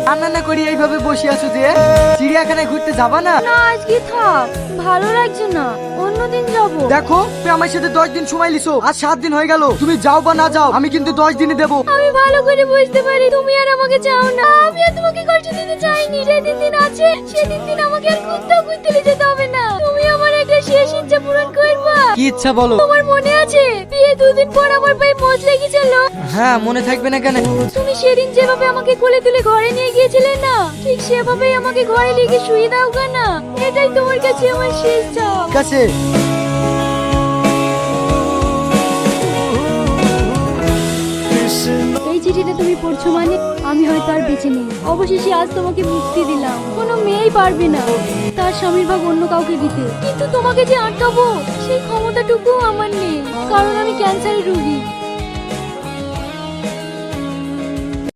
রান্না না করি এইভাবে বসে আছো যে? চিড়িয়াখানায় ঘুরতে যাবা না? না আজকে থাক, ভালো লাগছে না, অন্যদিন যাব। দেখো তুমি আমার সাথে 10 দিন সময় লিছো, আজ 7 দিন হয়ে গেল। তুমি যাও বা না যাও, আমি কিন্তু 10 দিনই দেবো। আমি ভালো করে বুঝতে পারি তুমি আর আমাকে চাও না। আমি আর তোমাকে কষ্ট দিতে চাইনি। যেদিন দিন আছে সেদিন দিন আমাকে আর কোথাও ঘুরতে নিয়ে যেতে হবে না। তুমি আমার একটা শেষ ইচ্ছা পূরণ করবা। কি ইচ্ছা বলো? তোমার মনে আছে বিয়ে 2 দিন পর আমার পায়ে মোচ লেগেছিল? হ্যাঁ, মনে থাকবে না কেন? তুমি সেদিন যেভাবে আমাকে কোলে তুলে ঘরে নিয়ে গিয়েছিলে না, ঠিক সেভাবেই আমাকে ঘরে লিখে শুয়ে দাও না। এটাই তোমার কাছে আমার শেষ চাও। ঠিক আছে। এই চিঠিটা তুমি পড়ছো মানে আমি হয়তো আর বেঁচে নেই। অবশেষে আজ তোমাকে মুক্তি দিলাম। কোনো মেয়েই পারবে না তার স্বামীর ভাগ অন্য কাউকে দিতে, কিন্তু তোমাকে যে আটকাবো সেই ক্ষমতাটুকুও আমার নেই, কারণ আমি ক্যান্সারের রোগী।